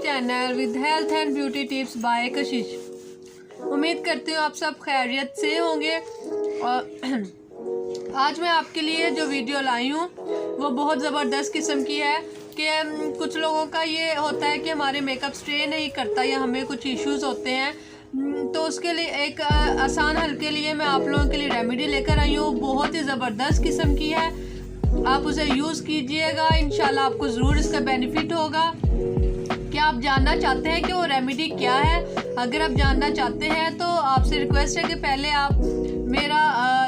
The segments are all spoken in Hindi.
Channel with health and beauty tips by कशिश। उम्मीद करती हूँ आप सब खैरियत से होंगे। और आज मैं आपके लिए जो वीडियो लाई हूँ वो बहुत ज़बरदस्त किस्म की है कि कुछ लोगों का ये होता है कि हमारे मेकअप स्टे नहीं करता या हमें कुछ इश्यूज़ होते हैं, तो उसके लिए एक आसान हल के लिए मैं आप लोगों के लिए रेमेडी लेकर आई हूँ। बहुत ही ज़बरदस्त किस्म की है, आप उसे यूज़ कीजिएगा, इंशाल्लाह आपको ज़रूर इसका बेनिफिट होगा। क्या आप जानना चाहते हैं कि वो रेमेडी क्या है? अगर आप जानना चाहते हैं तो आपसे रिक्वेस्ट है कि पहले आप मेरा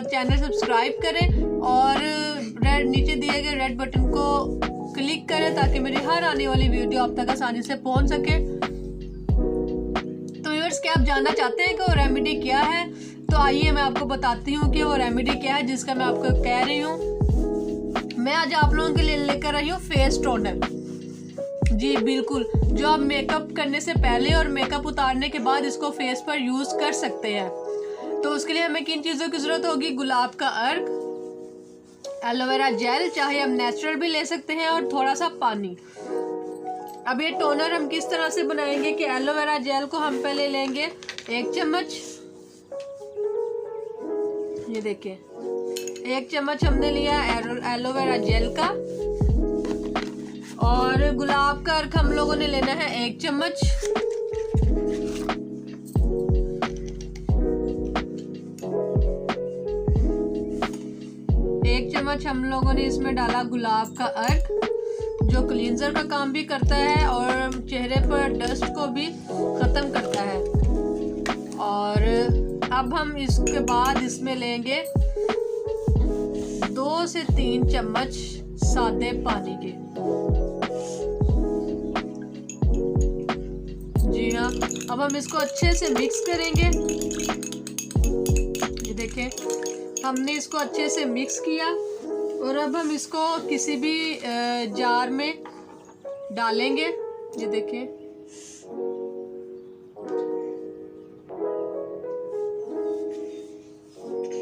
चैनल सब्सक्राइब करें और नीचे दिए गए रेड बटन को क्लिक करें ताकि मेरी हर आने वाली वीडियो आप तक आसानी से पहुंच सके। तो व्यूअर्स, क्या आप जानना चाहते हैं कि वो रेमेडी क्या है? तो आइए मैं आपको बताती हूँ कि वो रेमेडी क्या है जिसका मैं आपको कह रही हूँ। मैं आज आप लोगों के लिए लेकर आई हूँ फेस टोनर। जी बिल्कुल, जो आप मेकअप करने से पहले और मेकअप उतारने के बाद इसको फेस पर यूज कर सकते हैं। तो उसके लिए हमें किन चीज़ों की ज़रूरत होगी? गुलाब का अर्क, एलोवेरा जेल, चाहे हम नेचुरल भी ले सकते हैं, और थोड़ा सा पानी। अब ये टोनर हम किस तरह से बनाएंगे कि एलोवेरा जेल को हम पहले लेंगे 1 चम्मच, ये देखिए 1 चम्मच हमने लिया एलोवेरा जेल का, और गुलाब का अर्क हम लोगों ने लेना है 1 चम्मच। हम लोगों ने इसमें डाला गुलाब का अर्क, जो क्लींजर का काम भी करता है और चेहरे पर डस्ट को भी ख़त्म करता है। और अब हम इसके बाद इसमें लेंगे 2 से 3 चम्मच सादे पानी के। जी हाँ, अब हम इसको अच्छे से मिक्स करेंगे। ये देखें, हमने इसको अच्छे से मिक्स किया और अब हम इसको किसी भी जार में डालेंगे। ये देखें,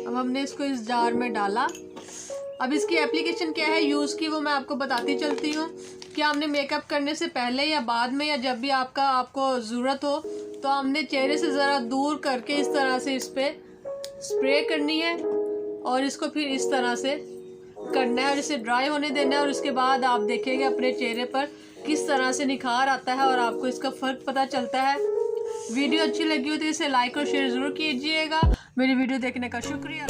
अब हमने इसको इस जार में डाला। अब इसकी एप्लीकेशन क्या है यूज़ की, वो मैं आपको बताती चलती हूँ कि हमने मेकअप करने से पहले या बाद में या जब भी आपको ज़रूरत हो तो हमने चेहरे से ज़रा दूर करके इस तरह से इस पर स्प्रे करनी है और इसको फिर इस तरह से करना है और इसे ड्राई होने देना है। और उसके बाद आप देखेंगे अपने चेहरे पर किस तरह से निखार आता है और आपको इसका फ़र्क पता चलता है। वीडियो अच्छी लगी हो तो इसे लाइक और शेयर ज़रूर कीजिएगा। मेरी वीडियो देखने का शुक्रिया।